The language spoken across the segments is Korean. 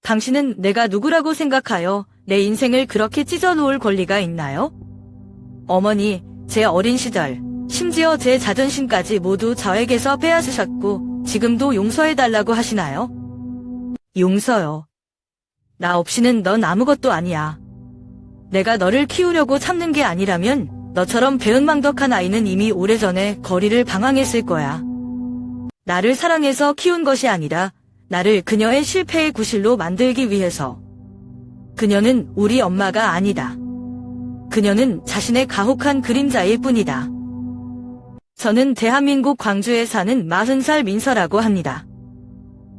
당신은 내가 누구라고 생각하여 내 인생을 그렇게 찢어놓을 권리가 있나요? 어머니, 제 어린 시절, 심지어 제 자존심까지 모두 저에게서 빼앗으셨고 지금도 용서해달라고 하시나요? 용서요. 나 없이는 넌 아무것도 아니야. 내가 너를 키우려고 참는 게 아니라면 너처럼 배은망덕한 아이는 이미 오래전에 거리를 방황했을 거야. 나를 사랑해서 키운 것이 아니라 나를 그녀의 실패의 구실로 만들기 위해서. 그녀는 우리 엄마가 아니다. 그녀는 자신의 가혹한 그림자일 뿐이다. 저는 대한민국 광주에 사는 40살 민서라고 합니다.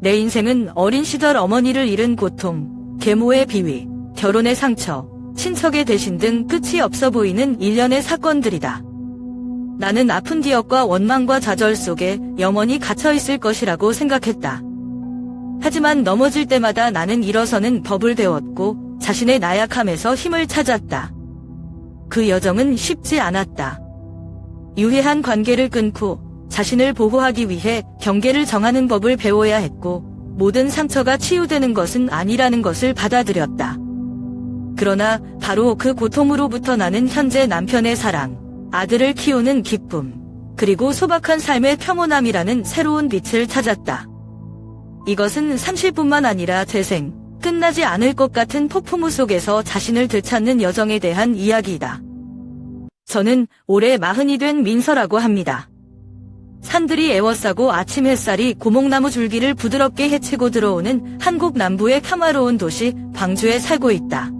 내 인생은 어린 시절 어머니를 잃은 고통, 계모의 비위, 결혼의 상처, 친척의 대신 등 끝이 없어 보이는 일련의 사건들이다. 나는 아픈 기억과 원망과 좌절 속에 영원히 갇혀있을 것이라고 생각했다. 하지만 넘어질 때마다 나는 일어서는 법을 배웠고 자신의 나약함에서 힘을 찾았다. 그 여정은 쉽지 않았다. 유해한 관계를 끊고 자신을 보호하기 위해 경계를 정하는 법을 배워야 했고 모든 상처가 치유되는 것은 아니라는 것을 받아들였다. 그러나 바로 그 고통으로부터 나는 현재 남편의 사랑, 아들을 키우는 기쁨, 그리고 소박한 삶의 평온함이라는 새로운 빛을 찾았다. 이것은 산실뿐만 아니라 재생, 끝나지 않을 것 같은 폭풍우 속에서 자신을 되찾는 여정에 대한 이야기이다. 저는 올해 40이 된 민서라고 합니다. 산들이 에워싸고 아침 햇살이 고목나무 줄기를 부드럽게 헤치고 들어오는 한국 남부의 평화로운 도시 광주에 살고 있다.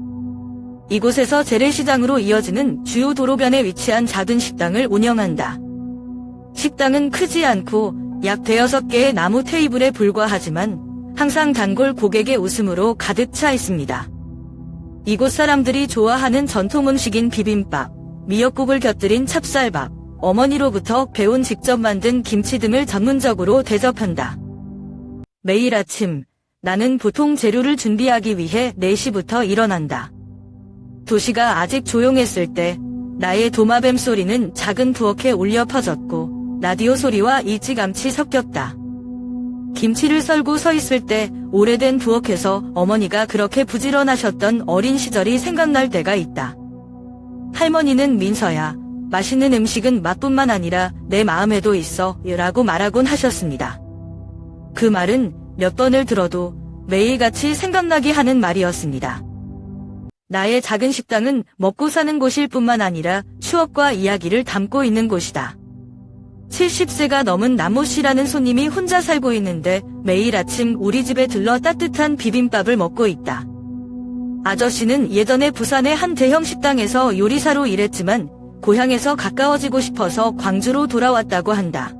이곳에서 재래시장으로 이어지는 주요 도로변에 위치한 작은 식당을 운영한다. 식당은 크지 않고 약 5개의 나무 테이블에 불과하지만 항상 단골 고객의 웃음으로 가득 차 있습니다. 이곳 사람들이 좋아하는 전통 음식인 비빔밥, 미역국을 곁들인 찹쌀밥, 어머니로부터 배운 직접 만든 김치 등을 전문적으로 대접한다. 매일 아침 나는 보통 재료를 준비하기 위해 4시부터 일어난다. 도시가 아직 조용했을 때 나의 도마뱀 소리는 작은 부엌에 울려 퍼졌고 라디오 소리와 일찌감치 섞였다. 김치를 썰고 서 있을 때 오래된 부엌에서 어머니가 그렇게 부지런하셨던 어린 시절이 생각날 때가 있다. 할머니는 민서야, 맛있는 음식은 맛뿐만 아니라 내 마음에도 있어 라고 말하곤 하셨습니다. 그 말은 몇 번을 들어도 매일같이 생각나게 하는 말이었습니다. 나의 작은 식당은 먹고 사는 곳일 뿐만 아니라 추억과 이야기를 담고 있는 곳이다. 70세가 넘은 남모 씨라는 손님이 혼자 살고 있는데 매일 아침 우리 집에 들러 따뜻한 비빔밥을 먹고 있다. 아저씨는 예전에 부산의 한 대형 식당에서 요리사로 일했지만 고향에서 가까워지고 싶어서 광주로 돌아왔다고 한다.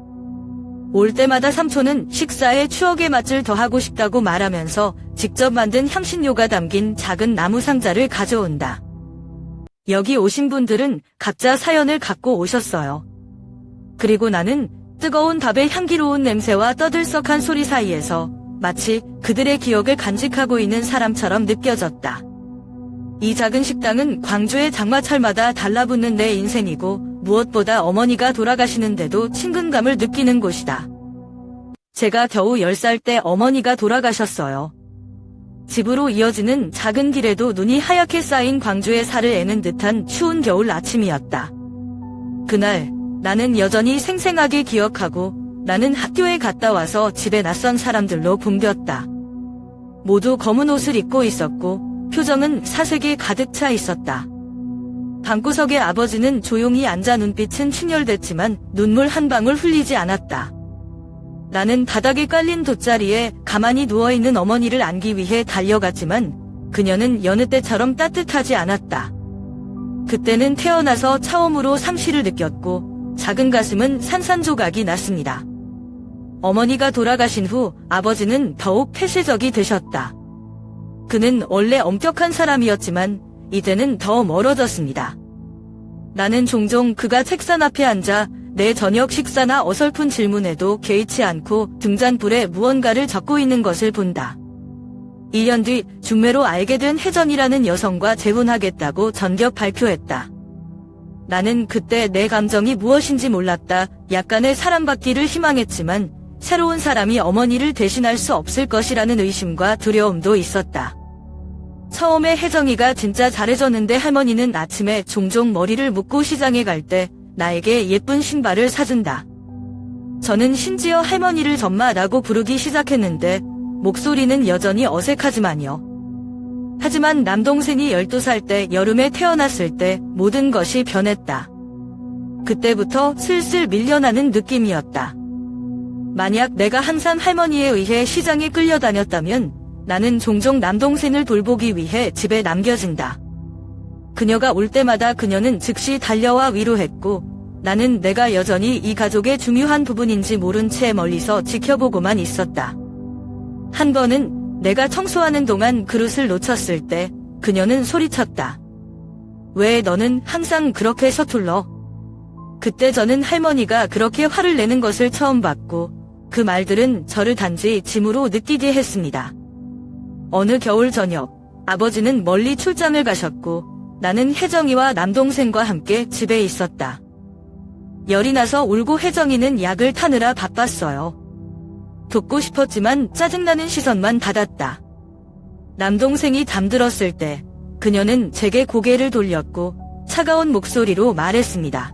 올 때마다 삼촌은 식사에 추억의 맛을 더하고 싶다고 말하면서 직접 만든 향신료가 담긴 작은 나무 상자를 가져온다. 여기 오신 분들은 각자 사연을 갖고 오셨어요. 그리고 나는 뜨거운 밥의 향기로운 냄새와 떠들썩한 소리 사이에서 마치 그들의 기억을 간직하고 있는 사람처럼 느껴졌다. 이 작은 식당은 광주의 장마철마다 달라붙는 내 인생이고 무엇보다 어머니가 돌아가시는데도 친근감을 느끼는 곳이다. 제가 겨우 10살 때 어머니가 돌아가셨어요. 집으로 이어지는 작은 길에도 눈이 하얗게 쌓인 광주의 살을 애는 듯한 추운 겨울 아침이었다. 그날 나는 여전히 생생하게 기억하고 나는 학교에 갔다 와서 집에 낯선 사람들로 붐볐다. 모두 검은 옷을 입고 있었고 표정은 사색에 가득 차 있었다. 방구석에 아버지는 조용히 앉아 눈빛은 충혈됐지만 눈물 한 방울 흘리지 않았다. 나는 바닥에 깔린 돗자리에 가만히 누워있는 어머니를 안기 위해 달려갔지만 그녀는 여느 때처럼 따뜻하지 않았다. 그때는 태어나서 처음으로 상실을 느꼈고 작은 가슴은 산산조각이 났습니다. 어머니가 돌아가신 후 아버지는 더욱 폐쇄적이 되셨다. 그는 원래 엄격한 사람이었지만 이제는 더 멀어졌습니다. 나는 종종 그가 책상 앞에 앉아 내 저녁 식사나 어설픈 질문에도 개의치 않고 등잔불에 무언가를 적고 있는 것을 본다. 1년 뒤 중매로 알게 된 혜전이라는 여성과 재혼하겠다고 전격 발표했다. 나는 그때 내 감정이 무엇인지 몰랐다. 약간의 사랑받기를 희망했지만 새로운 사람이 어머니를 대신할 수 없을 것이라는 의심과 두려움도 있었다. 처음에 혜정이가 진짜 잘해줬는데 할머니는 아침에 종종 머리를 묶고 시장에 갈 때 나에게 예쁜 신발을 사준다. 저는 심지어 할머니를 전마라고 부르기 시작했는데 목소리는 여전히 어색하지만요. 하지만 남동생이 12살 때 여름에 태어났을 때 모든 것이 변했다. 그때부터 슬슬 밀려나는 느낌이었다. 만약 내가 항상 할머니에 의해 시장에 끌려다녔다면 나는 종종 남동생을 돌보기 위해 집에 남겨진다. 그녀가 올 때마다 그녀는 즉시 달려와 위로했고 나는 내가 여전히 이 가족의 중요한 부분인지 모른 채 멀리서 지켜보고만 있었다. 한 번은 내가 청소하는 동안 그릇을 놓쳤을 때 그녀는 소리쳤다. 왜 너는 항상 그렇게 서툴러? 그때 저는 할머니가 그렇게 화를 내는 것을 처음 봤고 그 말들은 저를 단지 짐으로 느끼게 했습니다. 어느 겨울 저녁, 아버지는 멀리 출장을 가셨고 나는 혜정이와 남동생과 함께 집에 있었다. 열이 나서 울고 혜정이는 약을 타느라 바빴어요. 돕고 싶었지만 짜증나는 시선만 받았다. 남동생이 잠들었을 때 그녀는 제게 고개를 돌렸고 차가운 목소리로 말했습니다.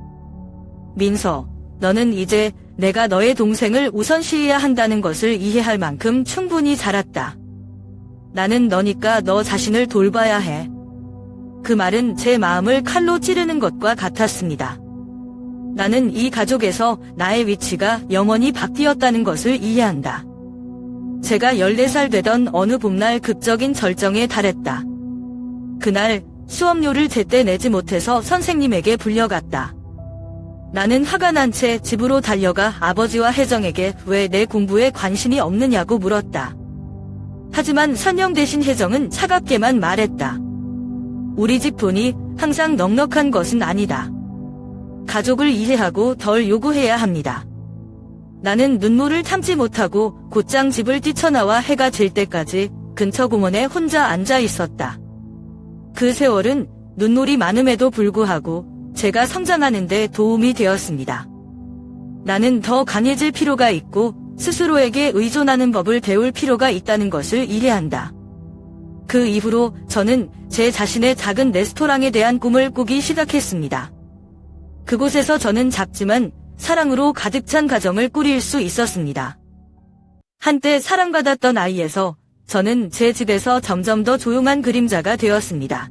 민서, 너는 이제 내가 너의 동생을 우선시해야 한다는 것을 이해할 만큼 충분히 자랐다. 나는 너니까 너 자신을 돌봐야 해. 그 말은 제 마음을 칼로 찌르는 것과 같았습니다. 나는 이 가족에서 나의 위치가 영원히 바뀌었다는 것을 이해한다. 제가 14살 되던 어느 봄날 극적인 절정에 달했다. 그날 수업료를 제때 내지 못해서 선생님에게 불려갔다. 나는 화가 난 채 집으로 달려가 아버지와 혜정에게 왜 내 공부에 관심이 없느냐고 물었다. 하지만 선영 대신 혜정은 차갑게만 말했다. 우리 집 돈이 항상 넉넉한 것은 아니다. 가족을 이해하고 덜 요구해야 합니다. 나는 눈물을 참지 못하고 곧장 집을 뛰쳐나와 해가 질 때까지 근처 공원에 혼자 앉아 있었다. 그 세월은 눈물이 많음에도 불구하고 제가 성장하는 데 도움이 되었습니다. 나는 더 강해질 필요가 있고 스스로에게 의존하는 법을 배울 필요가 있다는 것을 이해한다. 그 이후로 저는 제 자신의 작은 레스토랑에 대한 꿈을 꾸기 시작했습니다. 그곳에서 저는 작지만 사랑으로 가득 찬 가정을 꾸릴 수 있었습니다. 한때 사랑받았던 아이에서 저는 제 집에서 점점 더 조용한 그림자가 되었습니다.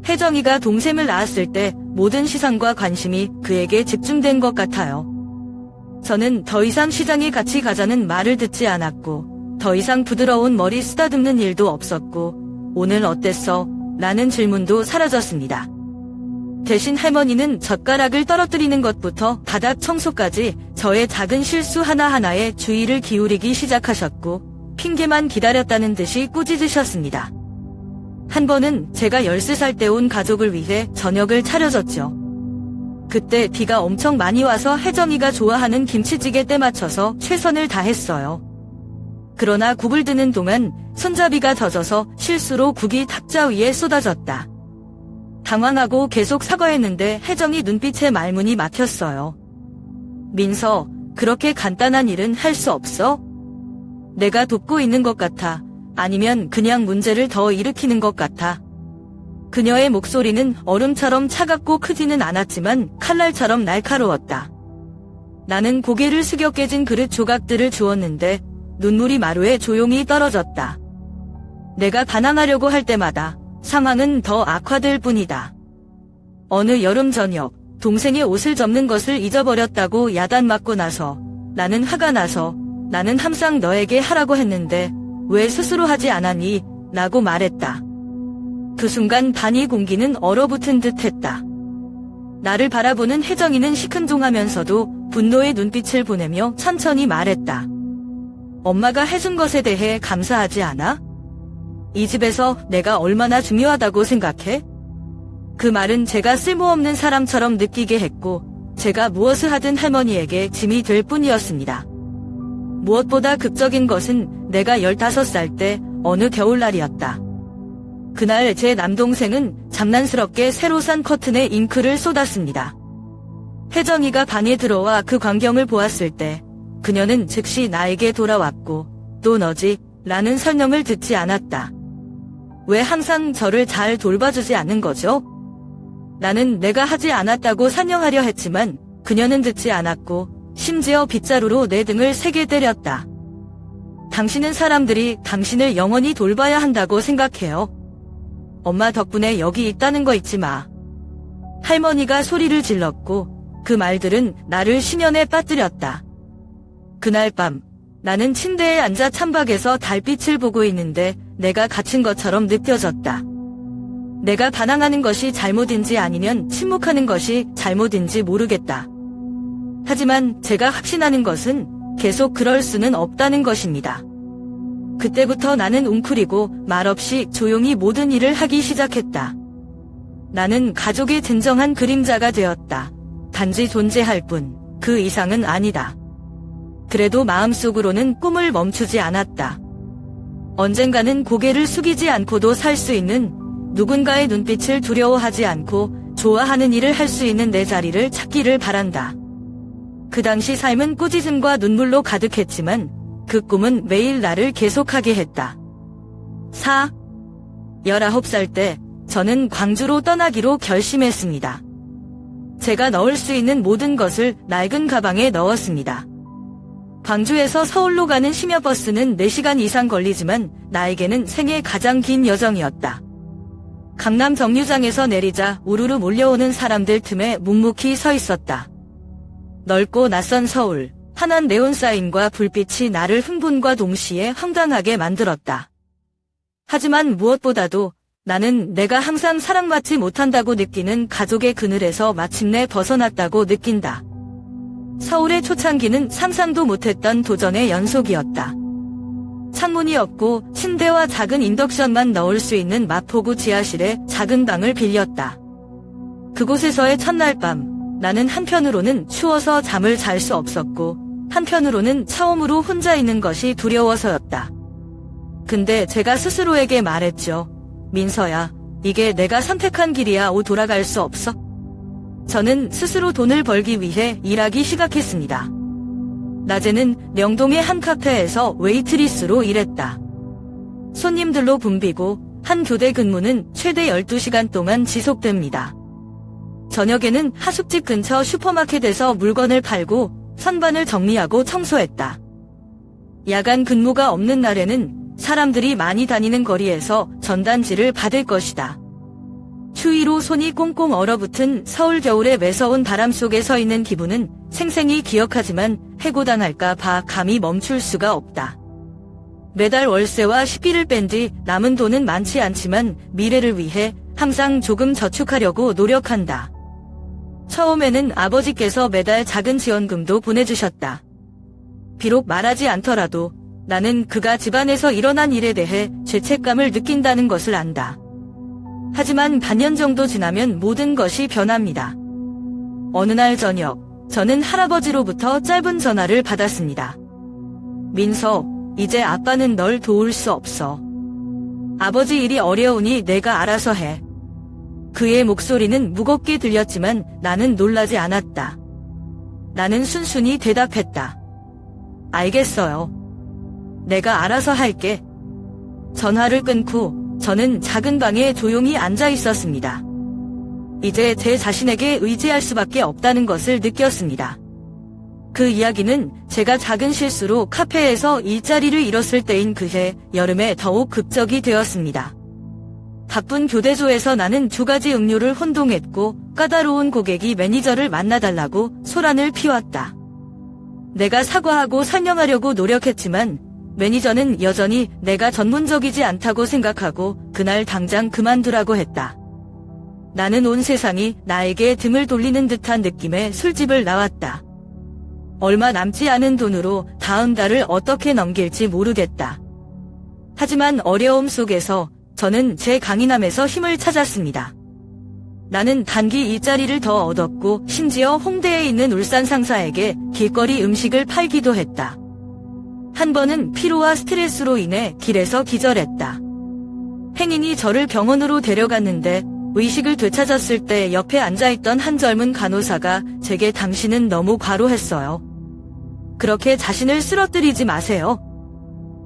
혜정이가 동생을 낳았을 때 모든 시선과 관심이 그에게 집중된 것 같아요. 저는 더 이상 시장에 같이 가자는 말을 듣지 않았고 더 이상 부드러운 머리 쓰다듬는 일도 없었고 오늘 어땠어? 라는 질문도 사라졌습니다. 대신 할머니는 젓가락을 떨어뜨리는 것부터 바닥 청소까지 저의 작은 실수 하나하나에 주의를 기울이기 시작하셨고 핑계만 기다렸다는 듯이 꾸짖으셨습니다. 한 번은 제가 13살 때 온 가족을 위해 저녁을 차려줬죠. 그때 비가 엄청 많이 와서 혜정이가 좋아하는 김치찌개 때 맞춰서 최선을 다했어요. 그러나 국을 드는 동안 손잡이가 젖어서 실수로 국이 탁자 위에 쏟아졌다. 당황하고 계속 사과했는데 혜정이 눈빛에 말문이 막혔어요. 민서, 그렇게 간단한 일은 할 수 없어? 내가 돕고 있는 것 같아. 아니면 그냥 문제를 더 일으키는 것 같아. 그녀의 목소리는 얼음처럼 차갑고 크지는 않았지만 칼날처럼 날카로웠다. 나는 고개를 숙여 깨진 그릇 조각들을 주었는데 눈물이 마루에 조용히 떨어졌다. 내가 반항하려고 할 때마다 상황은 더 악화될 뿐이다. 어느 여름 저녁, 동생의 옷을 접는 것을 잊어버렸다고 야단 맞고 나서 나는 화가 나서 나는 항상 너에게 하라고 했는데 왜 스스로 하지 않았니? 라고 말했다. 그 순간 반이 공기는 얼어붙은 듯 했다. 나를 바라보는 혜정이는 시큰둥하면서도 분노의 눈빛을 보내며 천천히 말했다. 엄마가 해준 것에 대해 감사하지 않아? 이 집에서 내가 얼마나 중요하다고 생각해? 그 말은 제가 쓸모없는 사람처럼 느끼게 했고 제가 무엇을 하든 할머니에게 짐이 될 뿐이었습니다. 무엇보다 극적인 것은 내가 15살 때 어느 겨울날이었다. 그날 제 남동생은 장난스럽게 새로 산 커튼에 잉크를 쏟았습니다. 혜정이가 방에 들어와 그 광경을 보았을 때 그녀는 즉시 나에게 돌아왔고 또 너지? 라는 설명을 듣지 않았다. 왜 항상 저를 잘 돌봐주지 않는 거죠? 나는 내가 하지 않았다고 산영하려 했지만 그녀는 듣지 않았고 심지어 빗자루로 내 등을 세게 때렸다. 당신은 사람들이 당신을 영원히 돌봐야 한다고 생각해요. 엄마 덕분에 여기 있다는 거 잊지 마. 할머니가 소리를 질렀고 그 말들은 나를 심연에 빠뜨렸다. 그날 밤 나는 침대에 앉아 창밖에서 달빛을 보고 있는데 내가 갇힌 것처럼 느껴졌다. 내가 반항하는 것이 잘못인지 아니면 침묵하는 것이 잘못인지 모르겠다. 하지만 제가 확신하는 것은 계속 그럴 수는 없다는 것입니다. 그때부터 나는 웅크리고 말없이 조용히 모든 일을 하기 시작했다. 나는 가족의 진정한 그림자가 되었다. 단지 존재할 뿐, 그 이상은 아니다. 그래도 마음속으로는 꿈을 멈추지 않았다. 언젠가는 고개를 숙이지 않고도 살 수 있는, 누군가의 눈빛을 두려워하지 않고 좋아하는 일을 할 수 있는 내 자리를 찾기를 바란다. 그 당시 삶은 꾸짖음과 눈물로 가득했지만 그 꿈은 매일 나를 계속하게 했다. 19살 때 저는 광주로 떠나기로 결심했습니다. 제가 넣을 수 있는 모든 것을 낡은 가방에 넣었습니다. 광주에서 서울로 가는 심야버스는 4시간 이상 걸리지만 나에게는 생애 가장 긴 여정이었다. 강남 정류장에서 내리자 우르르 몰려오는 사람들 틈에 묵묵히 서 있었다. 넓고 낯선 서울, 환한 네온사인과 불빛이 나를 흥분과 동시에 황당하게 만들었다. 하지만 무엇보다도 나는 내가 항상 사랑받지 못한다고 느끼는 가족의 그늘에서 마침내 벗어났다고 느낀다. 서울의 초창기는 상상도 못했던 도전의 연속이었다. 창문이 없고 침대와 작은 인덕션만 넣을 수 있는 마포구 지하실에 작은 방을 빌렸다. 그곳에서의 첫날 밤, 나는 한편으로는 추워서 잠을 잘 수 없었고 한편으로는 처음으로 혼자 있는 것이 두려워서였다. 근데 제가 스스로에게 말했죠. 민서야, 이게 내가 선택한 길이야. 돌아갈 수 없어. 저는 스스로 돈을 벌기 위해 일하기 시작했습니다. 낮에는 명동의 한 카페에서 웨이트리스로 일했다. 손님들로 붐비고 한 교대 근무는 최대 12시간 동안 지속됩니다. 저녁에는 하숙집 근처 슈퍼마켓에서 물건을 팔고 선반을 정리하고 청소했다. 야간 근무가 없는 날에는 사람들이 많이 다니는 거리에서 전단지를 받을 것이다. 추위로 손이 꽁꽁 얼어붙은 서울 겨울의 매서운 바람 속에 서 있는 기분은 생생히 기억하지만 해고당할까 봐 감히 멈출 수가 없다. 매달 월세와 식비를 뺀 뒤 남은 돈은 많지 않지만 미래를 위해 항상 조금 저축하려고 노력한다. 처음에는 아버지께서 매달 작은 지원금도 보내주셨다. 비록 말하지 않더라도 나는 그가 집안에서 일어난 일에 대해 죄책감을 느낀다는 것을 안다. 하지만 반년 정도 지나면 모든 것이 변합니다. 어느 날 저녁, 저는 할아버지로부터 짧은 전화를 받았습니다. 민서, 이제 아빠는 널 도울 수 없어. 아버지 일이 어려우니 내가 알아서 해. 그의 목소리는 무겁게 들렸지만 나는 놀라지 않았다. 나는 순순히 대답했다. 알겠어요. 내가 알아서 할게. 전화를 끊고 저는 작은 방에 조용히 앉아 있었습니다. 이제 제 자신에게 의지할 수밖에 없다는 것을 느꼈습니다. 그 이야기는 제가 작은 실수로 카페에서 일자리를 잃었을 때인 그해 여름에 더욱 극적이 되었습니다. 바쁜 교대소에서 나는 2가지 음료를 혼동했고 까다로운 고객이 매니저를 만나달라고 소란을 피웠다. 내가 사과하고 설명하려고 노력했지만 매니저는 여전히 내가 전문적이지 않다고 생각하고 그날 당장 그만두라고 했다. 나는 온 세상이 나에게 등을 돌리는 듯한 느낌의 술집을 나왔다. 얼마 남지 않은 돈으로 다음 달을 어떻게 넘길지 모르겠다. 하지만 어려움 속에서 저는 제 강인함에서 힘을 찾았습니다. 나는 단기 일자리를 더 얻었고 심지어 홍대에 있는 울산 상사에게 길거리 음식을 팔기도 했다. 한 번은 피로와 스트레스로 인해 길에서 기절했다. 행인이 저를 병원으로 데려갔는데 의식을 되찾았을 때 옆에 앉아있던 한 젊은 간호사가 제게 당신은 너무 과로했어요. 그렇게 자신을 쓰러뜨리지 마세요.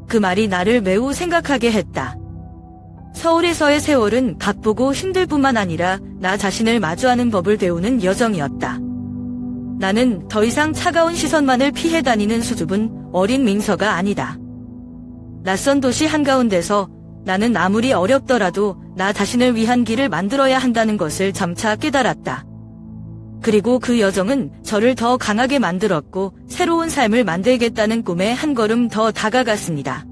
그 말이 나를 매우 생각하게 했다. 서울에서의 세월은 바쁘고 힘들 뿐만 아니라 나 자신을 마주하는 법을 배우는 여정이었다. 나는 더 이상 차가운 시선만을 피해 다니는 수줍은 어린 민서가 아니다. 낯선 도시 한가운데서 나는 아무리 어렵더라도 나 자신을 위한 길을 만들어야 한다는 것을 점차 깨달았다. 그리고 그 여정은 저를 더 강하게 만들었고 새로운 삶을 만들겠다는 꿈에 한 걸음 더 다가갔습니다.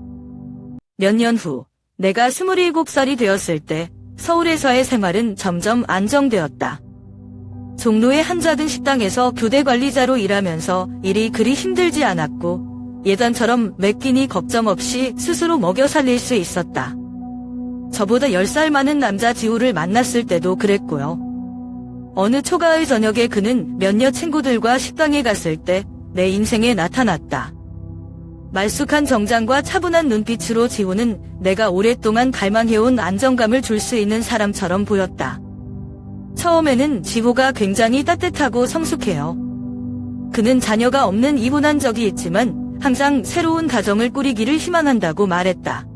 몇 년 후, 내가 27살이 되었을 때 서울에서의 생활은 점점 안정되었다. 종로의 한 작은 식당에서 교대 관리자로 일하면서 일이 그리 힘들지 않았고 예전처럼 매 끼니 걱정 없이 스스로 먹여 살릴 수 있었다. 저보다 10살 많은 남자 지호를 만났을 때도 그랬고요. 어느 초가을 저녁에 그는 몇몇 친구들과 식당에 갔을 때 내 인생에 나타났다. 말쑥한 정장과 차분한 눈빛으로 지호는 내가 오랫동안 갈망해온 안정감을 줄 수 있는 사람처럼 보였다. 처음에는 지호가 굉장히 따뜻하고 성숙해요. 그는 자녀가 없는 이혼한 적이 있지만 항상 새로운 가정을 꾸리기를 희망한다고 말했다.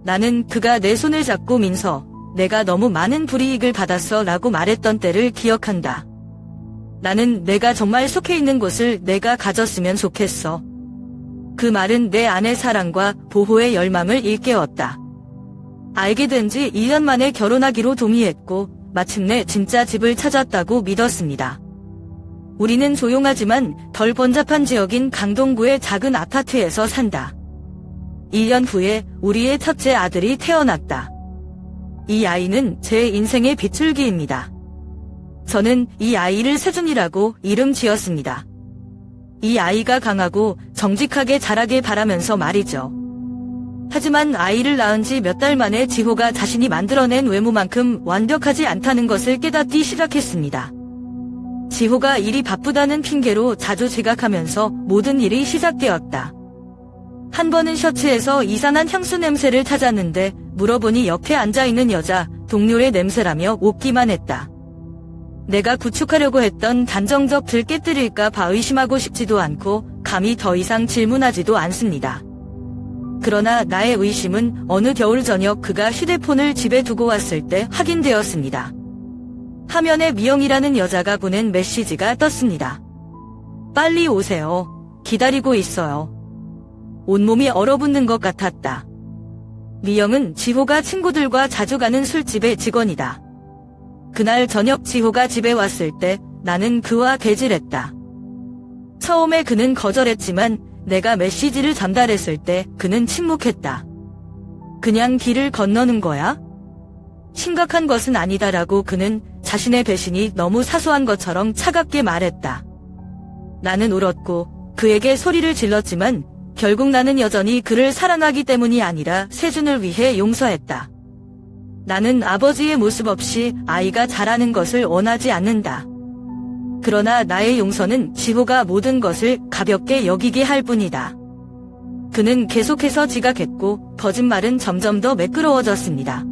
나는 그가 내 손을 잡고 민서, 내가 너무 많은 불이익을 받았어 라고 말했던 때를 기억한다. 나는 내가 정말 속해 있는 곳을 내가 가졌으면 좋겠어. 그 말은 내 안의 사랑과 보호의 열망을 일깨웠다. 알게 된 지 1년 만에 결혼하기로 동의했고 마침내 진짜 집을 찾았다고 믿었습니다. 우리는 조용하지만 덜 번잡한 지역인 강동구의 작은 아파트에서 산다. 1년 후에 우리의 첫째 아들이 태어났다. 이 아이는 제 인생의 비출기입니다. 저는 이 아이를 세준이라고 이름 지었습니다. 이 아이가 강하고 정직하게 자라길 바라면서 말이죠. 하지만 아이를 낳은 지 몇 달 만에 지호가 자신이 만들어낸 외모만큼 완벽하지 않다는 것을 깨닫기 시작했습니다. 지호가 일이 바쁘다는 핑계로 자주 지각하면서 모든 일이 시작되었다. 한 번은 셔츠에서 이상한 향수 냄새를 찾았는데 물어보니 옆에 앉아있는 여자 동료의 냄새라며 웃기만 했다. 내가 구축하려고 했던 단정적들 깨뜨릴까 봐 의심하고 싶지도 않고 감히 더 이상 질문하지도 않습니다. 그러나 나의 의심은 어느 겨울 저녁 그가 휴대폰을 집에 두고 왔을 때 확인되었습니다. 화면에 미영이라는 여자가 보낸 메시지가 떴습니다. 빨리 오세요. 기다리고 있어요. 온몸이 얼어붙는 것 같았다. 미영은 지호가 친구들과 자주 가는 술집의 직원이다. 그날 저녁 지호가 집에 왔을 때 나는 그와 대질했다. 처음에 그는 거절했지만 내가 메시지를 전달했을 때 그는 침묵했다. 그냥 길을 건너는 거야? 심각한 것은 아니다라고 그는 자신의 배신이 너무 사소한 것처럼 차갑게 말했다. 나는 울었고 그에게 소리를 질렀지만 결국 나는 여전히 그를 사랑하기 때문이 아니라 세준을 위해 용서했다. 나는 아버지의 모습 없이 아이가 자라는 것을 원하지 않는다. 그러나 나의 용서는 지호가 모든 것을 가볍게 여기게 할 뿐이다. 그는 계속해서 지각했고 거짓말은 점점 더 매끄러워졌습니다.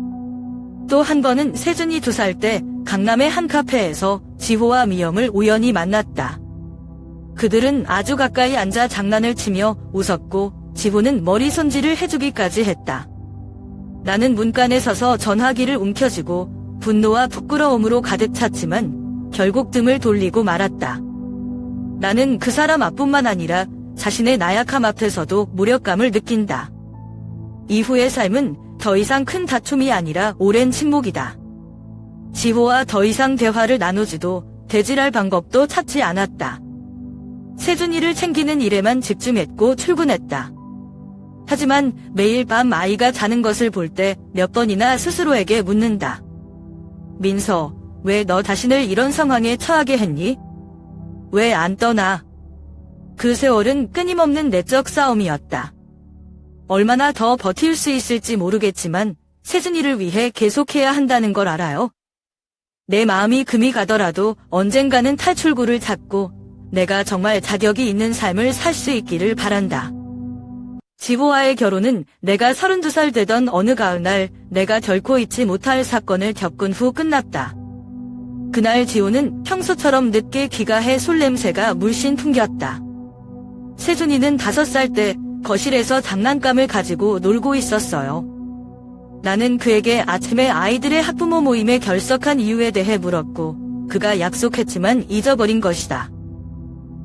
또 한 번은 세준이 2살 때 강남의 한 카페에서 지호와 미영을 우연히 만났다. 그들은 아주 가까이 앉아 장난을 치며 웃었고 지호는 머리 손질을 해주기까지 했다. 나는 문간에 서서 전화기를 움켜쥐고 분노와 부끄러움으로 가득 찼지만 결국 등을 돌리고 말았다. 나는 그 사람 앞뿐만 아니라 자신의 나약함 앞에서도 무력감을 느낀다. 이후의 삶은 더 이상 큰 다툼이 아니라 오랜 침묵이다. 지호와 더 이상 대화를 나누지도 대질할 방법도 찾지 않았다. 세준이를 챙기는 일에만 집중했고 출근했다. 하지만 매일 밤 아이가 자는 것을 볼 때 몇 번이나 스스로에게 묻는다. 민서, 왜 너 자신을 이런 상황에 처하게 했니? 왜 안 떠나? 그 세월은 끊임없는 내적 싸움이었다. 얼마나 더 버틸 수 있을지 모르겠지만 세준이를 위해 계속해야 한다는 걸 알아요. 내 마음이 금이 가더라도 언젠가는 탈출구를 찾고 내가 정말 자격이 있는 삶을 살 수 있기를 바란다. 지호와의 결혼은 내가 32살 되던 어느 가을날 내가 결코 잊지 못할 사건을 겪은 후 끝났다. 그날 지호는 평소처럼 늦게 귀가해 술 냄새가 물씬 풍겼다. 세준이는 5살 때 거실에서 장난감을 가지고 놀고 있었어요. 나는 그에게 아침에 아이들의 학부모 모임에 결석한 이유에 대해 물었고 그가 약속했지만 잊어버린 것이다.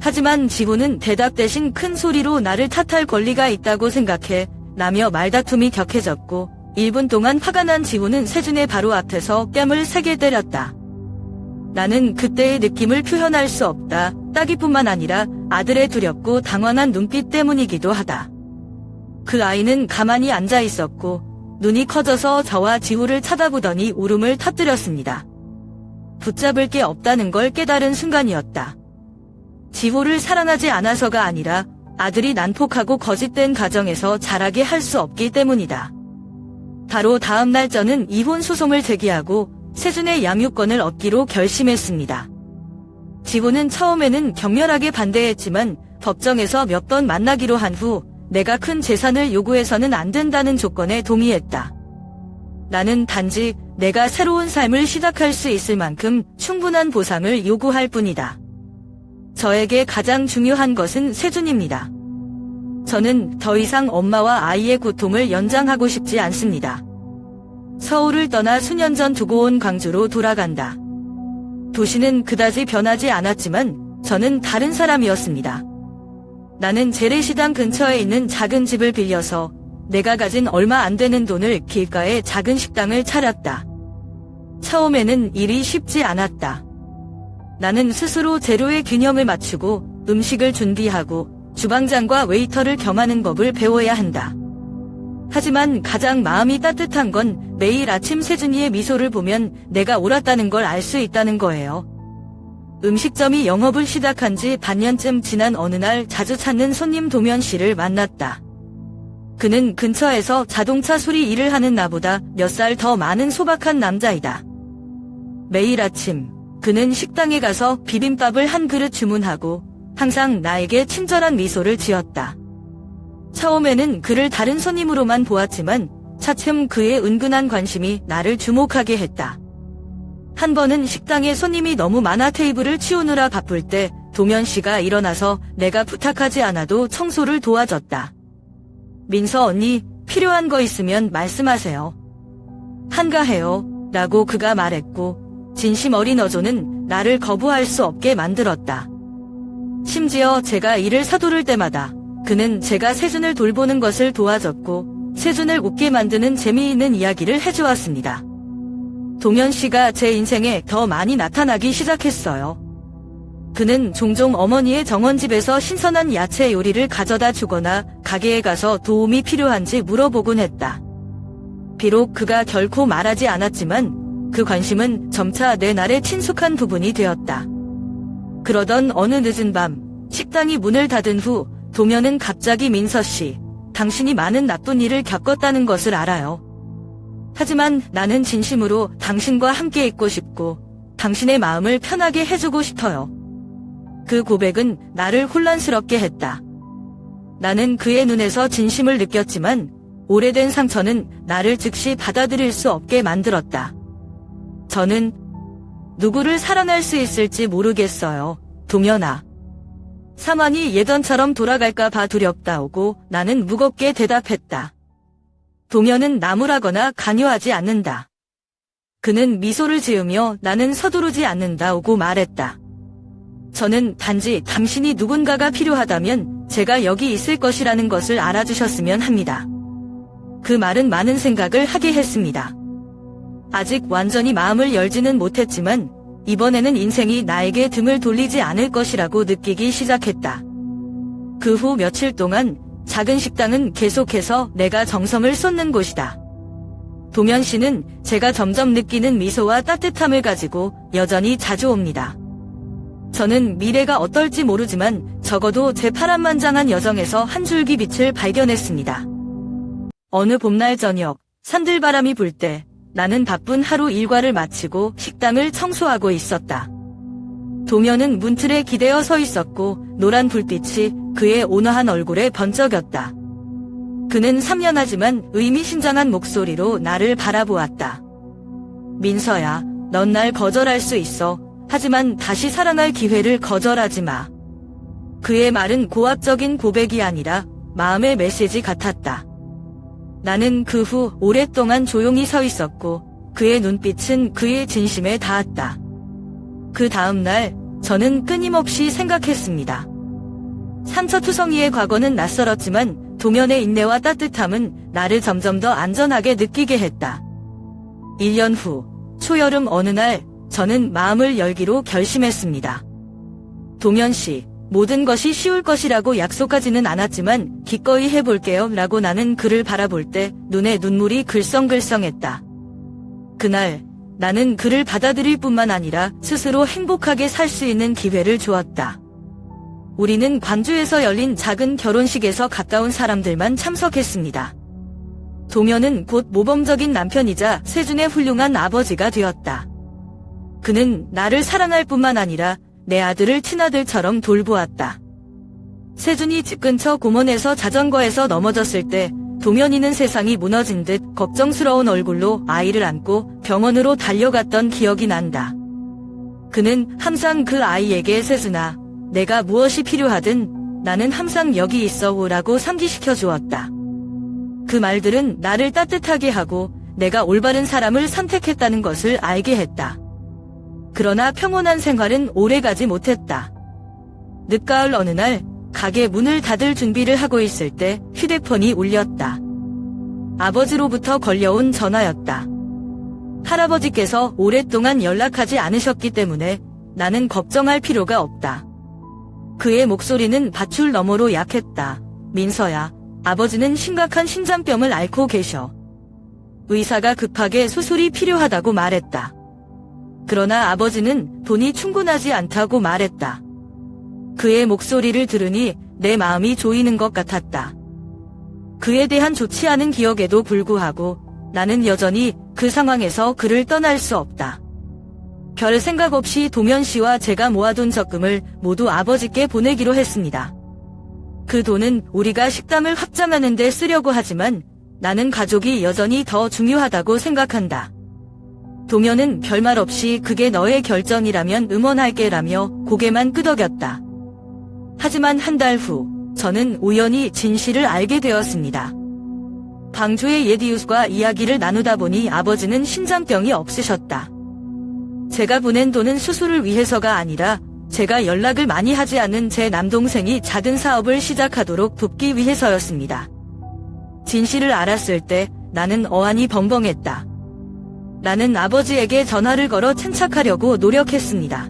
하지만 지호는 대답 대신 큰 소리로 나를 탓할 권리가 있다고 생각해 라며 말다툼이 격해졌고 1분 동안 화가 난 지호는 세준의 바로 앞에서 뺨을 3개 때렸다. 나는 그때의 느낌을 표현할 수 없다. 따기뿐만 아니라 아들의 두렵고 당황한 눈빛 때문이기도 하다. 그 아이는 가만히 앉아 있었고 눈이 커져서 저와 지호를 쳐다보더니 울음을 터뜨렸습니다. 붙잡을 게 없다는 걸 깨달은 순간이었다. 지호를 사랑하지 않아서가 아니라 아들이 난폭하고 거짓된 가정에서 자라게 할 수 없기 때문이다. 바로 다음 날 저는 이혼 소송을 제기하고 세준의 양육권을 얻기로 결심했습니다. 지호는 처음에는 격렬하게 반대했지만 법정에서 몇 번 만나기로 한 후 내가 큰 재산을 요구해서는 안 된다는 조건에 동의했다. 나는 단지 내가 새로운 삶을 시작할 수 있을 만큼 충분한 보상을 요구할 뿐이다. 저에게 가장 중요한 것은 세준입니다. 저는 더 이상 엄마와 아이의 고통을 연장하고 싶지 않습니다. 서울을 떠나 수년 전 두고 온 광주로 돌아간다. 도시는 그다지 변하지 않았지만 저는 다른 사람이었습니다. 나는 재래시장 근처에 있는 작은 집을 빌려서 내가 가진 얼마 안 되는 돈을 길가에 작은 식당을 차렸다. 처음에는 일이 쉽지 않았다. 나는 스스로 재료의 균형을 맞추고 음식을 준비하고 주방장과 웨이터를 겸하는 법을 배워야 한다. 하지만 가장 마음이 따뜻한 건 매일 아침 세준이의 미소를 보면 내가 옳았다는 걸 알 수 있다는 거예요. 음식점이 영업을 시작한 지 반년쯤 지난 어느 날 자주 찾는 손님 도면 씨를 만났다. 그는 근처에서 자동차 수리 일을 하는 나보다 몇 살 더 많은 소박한 남자이다. 매일 아침 그는 식당에 가서 비빔밥을 한 그릇 주문하고 항상 나에게 친절한 미소를 지었다. 처음에는 그를 다른 손님으로만 보았지만 차츰 그의 은근한 관심이 나를 주목하게 했다. 한 번은 식당에 손님이 너무 많아 테이블을 치우느라 바쁠 때 도면 씨가 일어나서 내가 부탁하지 않아도 청소를 도와줬다. 민서 언니, 필요한 거 있으면 말씀하세요. 한가해요. 라고 그가 말했고 진심 어린 어조는 나를 거부할 수 없게 만들었다. 심지어 제가 일을 서두를 때마다 그는 제가 세준을 돌보는 것을 도와줬고 세준을 웃게 만드는 재미있는 이야기를 해주었습니다. 동현 씨가 제 인생에 더 많이 나타나기 시작했어요. 그는 종종 어머니의 정원집에서 신선한 야채 요리를 가져다 주거나 가게에 가서 도움이 필요한지 물어보곤 했다. 비록 그가 결코 말하지 않았지만 그 관심은 점차 내 날의 친숙한 부분이 되었다. 그러던 어느 늦은 밤 식당이 문을 닫은 후 도면은 갑자기 민서 씨, 당신이 많은 나쁜 일을 겪었다는 것을 알아요. 하지만 나는 진심으로 당신과 함께 있고 싶고 당신의 마음을 편하게 해주고 싶어요. 그 고백은 나를 혼란스럽게 했다. 나는 그의 눈에서 진심을 느꼈지만 오래된 상처는 나를 즉시 받아들일 수 없게 만들었다. 저는 누구를 사랑할 수 있을지 모르겠어요. 동현아. 사만이 예전처럼 돌아갈까 봐 두렵다오고 나는 무겁게 대답했다. 동현은 나무라거나 간여하지 않는다. 그는 미소를 지으며 나는 서두르지 않는다오고 말했다. 저는 단지 당신이 누군가가 필요하다면 제가 여기 있을 것이라는 것을 알아주셨으면 합니다. 그 말은 많은 생각을 하게 했습니다. 아직 완전히 마음을 열지는 못했지만 이번에는 인생이 나에게 등을 돌리지 않을 것이라고 느끼기 시작했다. 그 후 며칠 동안 작은 식당은 계속해서 내가 정성을 쏟는 곳이다. 동현 씨는 제가 점점 느끼는 미소와 따뜻함을 가지고 여전히 자주 옵니다. 저는 미래가 어떨지 모르지만 적어도 제 파란만장한 여정에서 한 줄기 빛을 발견했습니다. 어느 봄날 저녁, 산들바람이 불 때 나는 바쁜 하루 일과를 마치고 식당을 청소하고 있었다. 동현은 문틀에 기대어 서 있었고 노란 불빛이 그의 온화한 얼굴에 번쩍였다. 그는 삼련하지만 의미심장한 목소리로 나를 바라보았다. 민서야, 넌 날 거절할 수 있어. 하지만 다시 사랑할 기회를 거절하지 마. 그의 말은 고압적인 고백이 아니라 마음의 메시지 같았다. 나는 그 후 오랫동안 조용히 서 있었고 그의 눈빛은 그의 진심에 닿았다. 그 다음 날 저는 끊임없이 생각했습니다. 상처투성이의 과거는 낯설었지만 동현의 인내와 따뜻함은 나를 점점 더 안전하게 느끼게 했다. 1년 후 초여름 어느 날 저는 마음을 열기로 결심했습니다. 동현 씨, 모든 것이 쉬울 것이라고 약속하지는 않았지만 기꺼이 해볼게요 라고 나는 그를 바라볼 때 눈에 눈물이 글썽글썽했다. 그날 나는 그를 받아들일 뿐만 아니라 스스로 행복하게 살 수 있는 기회를 주었다. 우리는 광주에서 열린 작은 결혼식에서 가까운 사람들만 참석했습니다. 동현은 곧 모범적인 남편이자 세준의 훌륭한 아버지가 되었다. 그는 나를 사랑할 뿐만 아니라 내 아들을 친아들처럼 돌보았다. 세준이 집 근처 공원에서 자전거에서 넘어졌을 때 동현이는 세상이 무너진 듯 걱정스러운 얼굴로 아이를 안고 병원으로 달려갔던 기억이 난다. 그는 항상 그 아이에게 세준아, 내가 무엇이 필요하든 나는 항상 여기 있어 라고 상기시켜 주었다. 그 말들은 나를 따뜻하게 하고 내가 올바른 사람을 선택했다는 것을 알게 했다. 그러나 평온한 생활은 오래가지 못했다. 늦가을 어느 날 가게 문을 닫을 준비를 하고 있을 때 휴대폰이 울렸다. 아버지로부터 걸려온 전화였다. 할아버지께서 오랫동안 연락하지 않으셨기 때문에 나는 걱정할 필요가 없다. 그의 목소리는 밧줄 너머로 약했다. 민서야, 아버지는 심각한 심장병을 앓고 계셔. 의사가 급하게 수술이 필요하다고 말했다. 그러나 아버지는 돈이 충분하지 않다고 말했다. 그의 목소리를 들으니 내 마음이 조이는 것 같았다. 그에 대한 좋지 않은 기억에도 불구하고 나는 여전히 그 상황에서 그를 떠날 수 없다. 별 생각 없이 동현 씨와 제가 모아둔 적금을 모두 아버지께 보내기로 했습니다. 그 돈은 우리가 식당을 확장하는 데 쓰려고 하지만 나는 가족이 여전히 더 중요하다고 생각한다. 동현은 별말 없이 그게 너의 결정이라면 응원할게라며 고개만 끄덕였다. 하지만 한 달 후 저는 우연히 진실을 알게 되었습니다. 방주의 옛 이웃과 이야기를 나누다 보니 아버지는 심장병이 없으셨다. 제가 보낸 돈은 수술을 위해서가 아니라 제가 연락을 많이 하지 않은 제 남동생이 작은 사업을 시작하도록 돕기 위해서였습니다. 진실을 알았을 때 나는 어안이 벙벙했다. 나는 아버지에게 전화를 걸어 침착하려고 노력했습니다.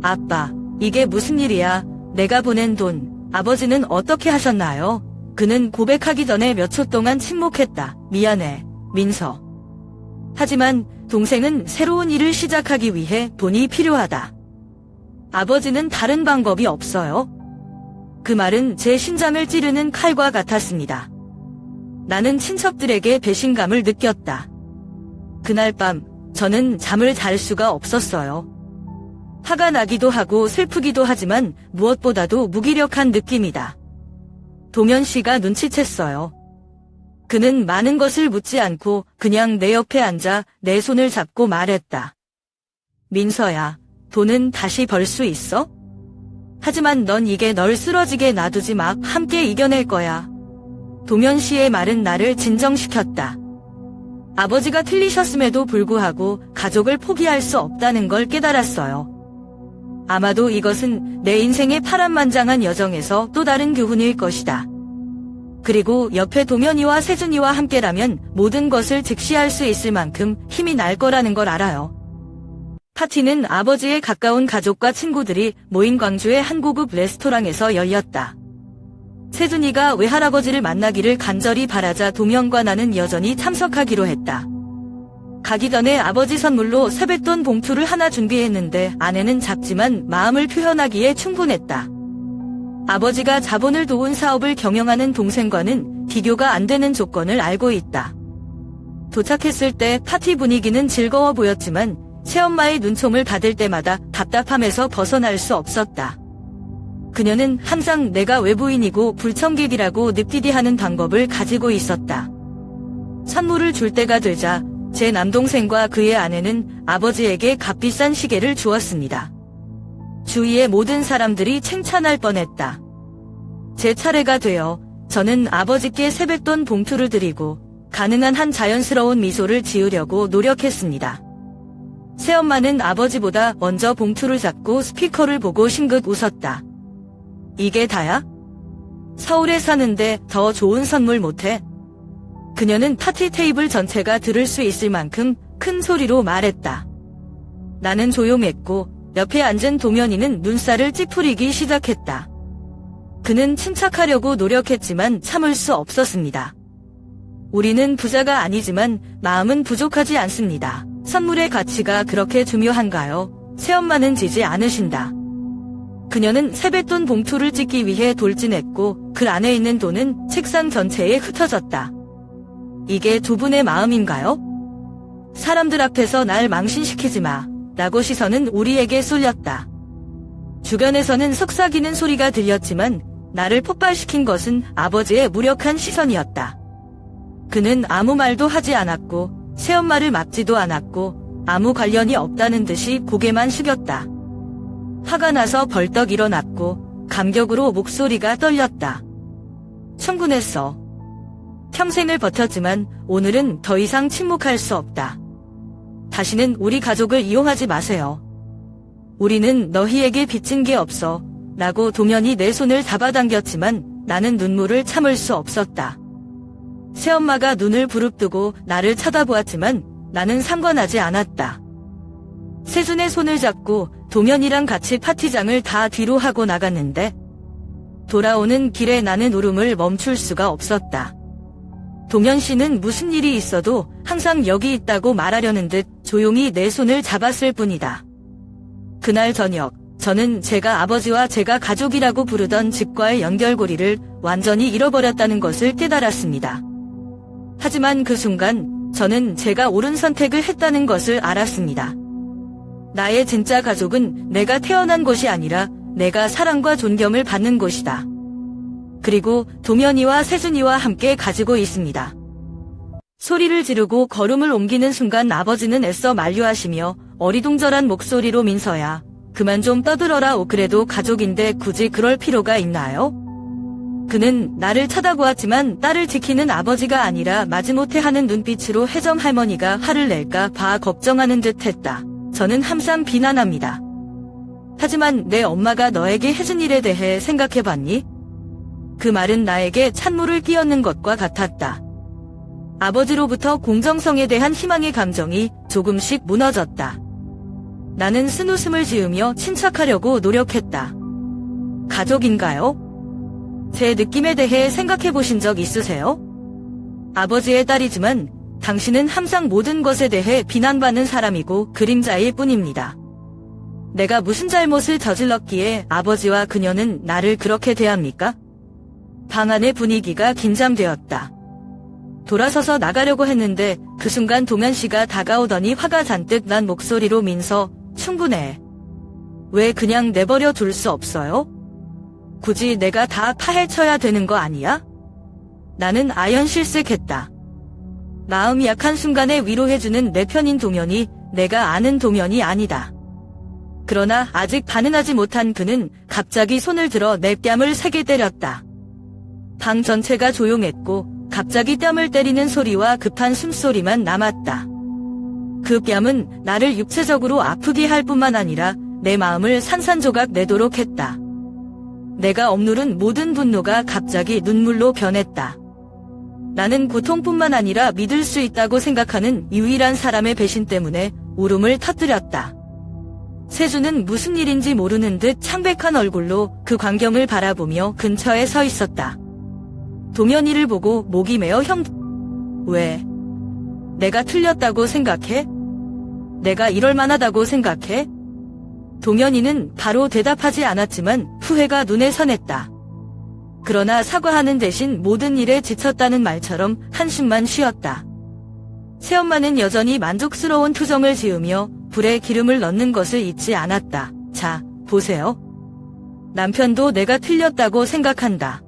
아빠, 이게 무슨 일이야? 내가 보낸 돈, 아버지는 어떻게 하셨나요? 그는 고백하기 전에 몇 초 동안 침묵했다. 미안해, 민서. 하지만 동생은 새로운 일을 시작하기 위해 돈이 필요하다. 아버지는 다른 방법이 없어요. 그 말은 제 심장을 찌르는 칼과 같았습니다. 나는 친척들에게 배신감을 느꼈다. 그날 밤 저는 잠을 잘 수가 없었어요. 화가 나기도 하고 슬프기도 하지만 무엇보다도 무기력한 느낌이다. 동현 씨가 눈치챘어요. 그는 많은 것을 묻지 않고 그냥 내 옆에 앉아 내 손을 잡고 말했다. 민서야, 돈은 다시 벌 수 있어? 하지만 넌 이게 널 쓰러지게 놔두지 마. 함께 이겨낼 거야. 동현 씨의 말은 나를 진정시켰다. 아버지가 틀리셨음에도 불구하고 가족을 포기할 수 없다는 걸 깨달았어요. 아마도 이것은 내 인생의 파란만장한 여정에서 또 다른 교훈일 것이다. 그리고 옆에 동현이와 세준이와 함께라면 모든 것을 직시할 수 있을 만큼 힘이 날 거라는 걸 알아요. 파티는 아버지의 가까운 가족과 친구들이 모인 광주의 한 고급 레스토랑에서 열렸다. 세준이가 외할아버지를 만나기를 간절히 바라자 동현과 나는 여전히 참석하기로 했다. 가기 전에 아버지 선물로 세뱃돈 봉투를 하나 준비했는데 안에는 작지만 마음을 표현하기에 충분했다. 아버지가 자본을 도운 사업을 경영하는 동생과는 비교가 안 되는 조건을 알고 있다. 도착했을 때 파티 분위기는 즐거워 보였지만 새엄마의 눈총을 받을 때마다 답답함에서 벗어날 수 없었다. 그녀는 항상 내가 외부인이고 불청객이라고 늪디디 하는 방법을 가지고 있었다. 선물을 줄 때가 되자 제 남동생과 그의 아내는 아버지에게 값비싼 시계를 주었습니다. 주위의 모든 사람들이 칭찬할 뻔했다. 제 차례가 되어 저는 아버지께 세뱃돈 봉투를 드리고 가능한 한 자연스러운 미소를 지으려고 노력했습니다. 새엄마는 아버지보다 먼저 봉투를 잡고 스피커를 보고 싱긋 웃었다. 이게 다야? 서울에 사는데 더 좋은 선물 못해? 그녀는 파티 테이블 전체가 들을 수 있을 만큼 큰 소리로 말했다. 나는 조용했고 옆에 앉은 동현이는 눈살을 찌푸리기 시작했다. 그는 침착하려고 노력했지만 참을 수 없었습니다. 우리는 부자가 아니지만 마음은 부족하지 않습니다. 선물의 가치가 그렇게 중요한가요? 새엄마는 지지 않으신다. 그녀는 세뱃돈 봉투를 찢기 위해 돌진했고 그 안에 있는 돈은 책상 전체에 흩어졌다. 이게 두 분의 마음인가요? 사람들 앞에서 날 망신시키지 마. 라고 시선은 우리에게 쏠렸다. 주변에서는 속삭이는 소리가 들렸지만 나를 폭발시킨 것은 아버지의 무력한 시선이었다. 그는 아무 말도 하지 않았고 새엄마를 막지도 않았고 아무 관련이 없다는 듯이 고개만 숙였다. 화가 나서 벌떡 일어났고 감격으로 목소리가 떨렸다. 충분했어. 평생을 버텼지만 오늘은 더 이상 침묵할 수 없다. 다시는 우리 가족을 이용하지 마세요. 우리는 너희에게 빚진 게 없어. 라고 동현이 내 손을 잡아당겼지만 나는 눈물을 참을 수 없었다. 새엄마가 눈을 부릅뜨고 나를 쳐다보았지만 나는 상관하지 않았다. 세준의 손을 잡고 동현이랑 같이 파티장을 다 뒤로 하고 나갔는데 돌아오는 길에 나는 울음을 멈출 수가 없었다. 동현 씨는 무슨 일이 있어도 항상 여기 있다고 말하려는 듯 조용히 내 손을 잡았을 뿐이다. 그날 저녁, 저는 제가 아버지와 제가 가족이라고 부르던 집과의 연결고리를 완전히 잃어버렸다는 것을 깨달았습니다. 하지만 그 순간 저는 제가 옳은 선택을 했다는 것을 알았습니다. 나의 진짜 가족은 내가 태어난 곳이 아니라 내가 사랑과 존경을 받는 곳이다. 그리고 동현이와 세준이와 함께 가지고 있습니다. 소리를 지르고 걸음을 옮기는 순간 아버지는 애써 만류하시며 어리둥절한 목소리로 민서야, 그만 좀 떠들어라. 그래도 가족인데 굳이 그럴 필요가 있나요? 그는 나를 쳐다보았지만 딸을 지키는 아버지가 아니라 마지못해 하는 눈빛으로 혜정 할머니가 화를 낼까 봐 걱정하는 듯 했다. 저는 항상 비난합니다. 하지만 내 엄마가 너에게 해준 일에 대해 생각해봤니? 그 말은 나에게 찬물을 끼얹는 것과 같았다. 아버지로부터 공정성에 대한 희망의 감정이 조금씩 무너졌다. 나는 쓴웃음을 지으며 침착하려고 노력했다. 가족인가요? 제 느낌에 대해 생각해보신 적 있으세요? 아버지의 딸이지만 당신은 항상 모든 것에 대해 비난받는 사람이고 그림자일 뿐입니다. 내가 무슨 잘못을 저질렀기에 아버지와 그녀는 나를 그렇게 대합니까? 방 안의 분위기가 긴장되었다. 돌아서서 나가려고 했는데 그 순간 동현 씨가 다가오더니 화가 잔뜩 난 목소리로 민서, 충분해. 왜 그냥 내버려 둘 수 없어요? 굳이 내가 다 파헤쳐야 되는 거 아니야? 나는 아연실색했다. 마음이 약한 순간에 위로해주는 내 편인 동현이 내가 아는 동현이 아니다. 그러나 아직 반응하지 못한 그는 갑자기 손을 들어 내 뺨을 세게 때렸다. 방 전체가 조용했고 갑자기 뺨을 때리는 소리와 급한 숨소리만 남았다. 그 뺨은 나를 육체적으로 아프게 할 뿐만 아니라 내 마음을 산산조각 내도록 했다. 내가 억누른 모든 분노가 갑자기 눈물로 변했다. 나는 고통뿐만 아니라 믿을 수 있다고 생각하는 유일한 사람의 배신 때문에 울음을 터뜨렸다. 세준은 무슨 일인지 모르는 듯 창백한 얼굴로 그 광경을 바라보며 근처에 서 있었다. 동현이를 보고 목이 메어 형, 왜? 내가 틀렸다고 생각해? 내가 이럴 만하다고 생각해? 동현이는 바로 대답하지 않았지만 후회가 눈에 선했다. 그러나 사과하는 대신 모든 일에 지쳤다는 말처럼 한숨만 쉬었다. 새엄마는 여전히 만족스러운 표정을 지으며 불에 기름을 넣는 것을 잊지 않았다. 자, 보세요. 남편도 내가 틀렸다고 생각한다.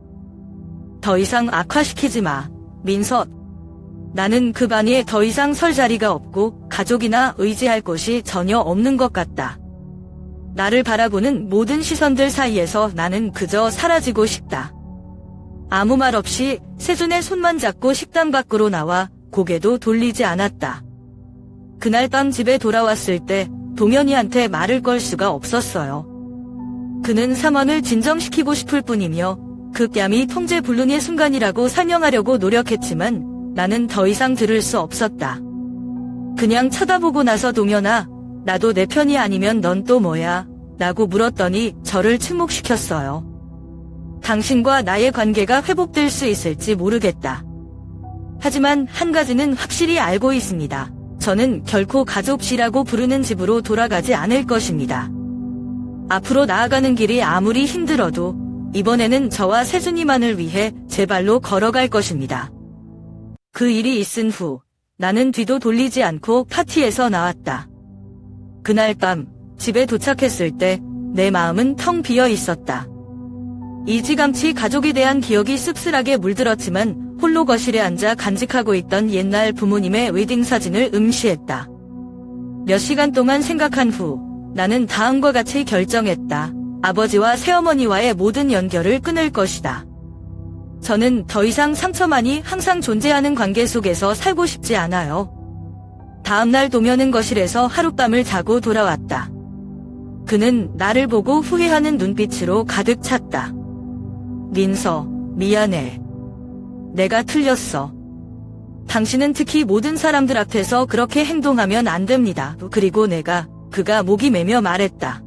더 이상 악화시키지 마, 민서. 나는 그 방에 더 이상 설 자리가 없고 가족이나 의지할 곳이 전혀 없는 것 같다. 나를 바라보는 모든 시선들 사이에서 나는 그저 사라지고 싶다. 아무 말 없이 세준의 손만 잡고 식당 밖으로 나와 고개도 돌리지 않았다. 그날 밤 집에 돌아왔을 때 동현이한테 말을 걸 수가 없었어요. 그는 삼원을 진정시키고 싶을 뿐이며 그 뺨이 통제불능의 순간이라고 설명하려고 노력했지만 나는 더 이상 들을 수 없었다. 그냥 쳐다보고 나서 동현아, 나도 내 편이 아니면 넌 또 뭐야? 라고 물었더니 저를 침묵시켰어요. 당신과 나의 관계가 회복될 수 있을지 모르겠다. 하지만 한 가지는 확실히 알고 있습니다. 저는 결코 가족시라고 부르는 집으로 돌아가지 않을 것입니다. 앞으로 나아가는 길이 아무리 힘들어도 이번에는 저와 세준이만을 위해 제 발로 걸어갈 것입니다. 그 일이 있은 후 나는 뒤도 돌리지 않고 파티에서 나왔다. 그날 밤 집에 도착했을 때 내 마음은 텅 비어 있었다. 일찌감치 가족에 대한 기억이 씁쓸하게 물들었지만 홀로 거실에 앉아 간직하고 있던 옛날 부모님의 웨딩 사진을 음시했다. 몇 시간 동안 생각한 후 나는 다음과 같이 결정했다. 아버지와 새어머니와의 모든 연결을 끊을 것이다. 저는 더 이상 상처만이 항상 존재하는 관계 속에서 살고 싶지 않아요. 다음날 동현은 거실에서 하룻밤을 자고 돌아왔다. 그는 나를 보고 후회하는 눈빛으로 가득 찼다. 민서, 미안해. 내가 틀렸어. 당신은 특히 모든 사람들 앞에서 그렇게 행동하면 안 됩니다. 그리고 그가 목이 메며 말했다.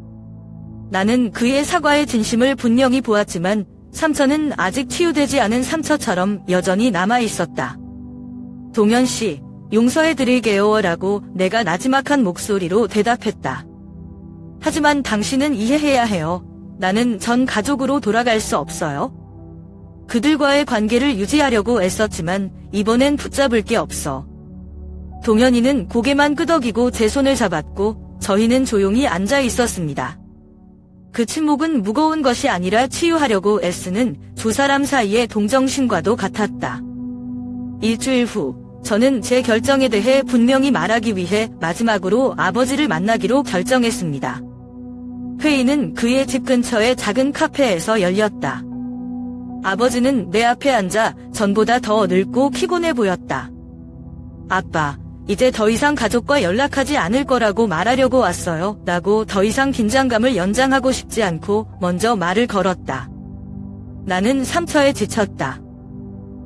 나는 그의 사과의 진심을 분명히 보았지만 상처는 아직 치유되지 않은 상처처럼 여전히 남아있었다. 동현씨, 용서해드릴게요 라고 내가 나지막한 목소리로 대답했다. 하지만 당신은 이해해야 해요. 나는 전 가족으로 돌아갈 수 없어요. 그들과의 관계를 유지하려고 애썼지만 이번엔 붙잡을 게 없어. 동현이는 고개만 끄덕이고 제 손을 잡았고 저희는 조용히 앉아 있었습니다. 그 침묵은 무거운 것이 아니라 치유하려고 애쓰는 두 사람 사이의 동정심과도 같았다. 일주일 후 저는 제 결정에 대해 분명히 말하기 위해 마지막으로 아버지를 만나기로 결정했습니다. 회의는 그의 집 근처의 작은 카페에서 열렸다. 아버지는 내 앞에 앉아 전보다 더 늙고 피곤해 보였다. 아빠, 이제 더 이상 가족과 연락하지 않을 거라고 말하려고 왔어요. 라고 더 이상 긴장감을 연장하고 싶지 않고 먼저 말을 걸었다. 나는 상처에 지쳤다.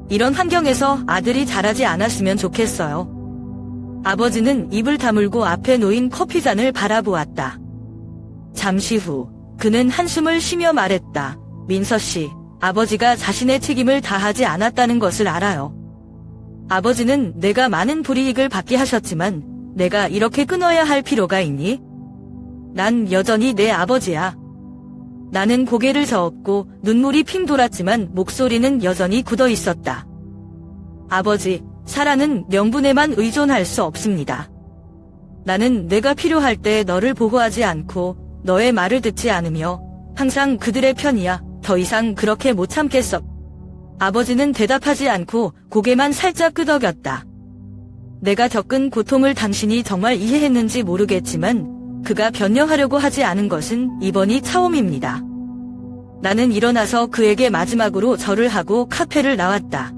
이런 환경에서 아들이 자라지 않았으면 좋겠어요. 아버지는 입을 다물고 앞에 놓인 커피잔을 바라보았다. 잠시 후 그는 한숨을 쉬며 말했다. 민서씨, 아버지가 자신의 책임을 다하지 않았다는 것을 알아요. 아버지는 내가 많은 불이익을 받게 하셨지만 내가 이렇게 끊어야 할 필요가 있니? 난 여전히 내 아버지야. 나는 고개를 저었고 눈물이 핑 돌았지만 목소리는 여전히 굳어 있었다. 아버지, 사랑은 명분에만 의존할 수 없습니다. 나는 내가 필요할 때 너를 보호하지 않고 너의 말을 듣지 않으며 항상 그들의 편이야. 더 이상 그렇게 못 참겠어. 아버지는 대답하지 않고 고개만 살짝 끄덕였다. 내가 겪은 고통을 당신이 정말 이해했는지 모르겠지만 그가 변명하려고 하지 않은 것은 이번이 처음입니다. 나는 일어나서 그에게 마지막으로 절을 하고 카페를 나왔다.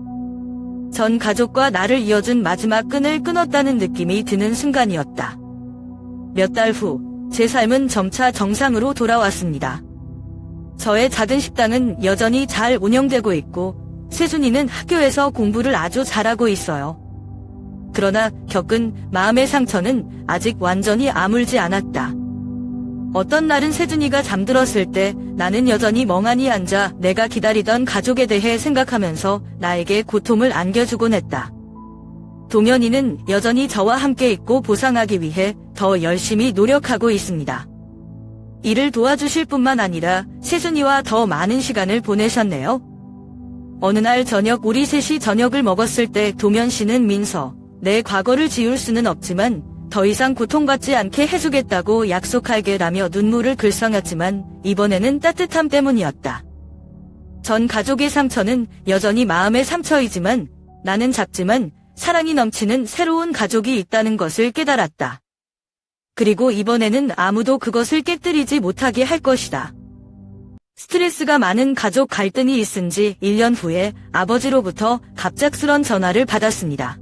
전 가족과 나를 이어준 마지막 끈을 끊었다는 느낌이 드는 순간이었다. 몇 달 후 제 삶은 점차 정상으로 돌아왔습니다. 저의 작은 식당은 여전히 잘 운영되고 있고 세준이는 학교에서 공부를 아주 잘하고 있어요. 그러나 겪은 마음의 상처는 아직 완전히 아물지 않았다. 어떤 날은 세준이가 잠들었을 때 나는 여전히 멍하니 앉아 내가 기다리던 가족에 대해 생각하면서 나에게 고통을 안겨주곤 했다. 동현이는 여전히 저와 함께 있고 보상하기 위해 더 열심히 노력하고 있습니다. 이를 도와주실 뿐만 아니라 세준이와 더 많은 시간을 보내셨네요. 어느 날 저녁 우리 셋이 저녁을 먹었을 때 동현 씨는 민서, 내 과거를 지울 수는 없지만 더 이상 고통받지 않게 해주겠다고 약속할게라며 눈물을 글썽였지만 이번에는 따뜻함 때문이었다. 전 가족의 상처는 여전히 마음의 상처이지만 나는 작지만 사랑이 넘치는 새로운 가족이 있다는 것을 깨달았다. 그리고 이번에는 아무도 그것을 깨뜨리지 못하게 할 것이다. 스트레스가 많은 가족 갈등이 있은 지 1년 후에 아버지로부터 갑작스런 전화를 받았습니다.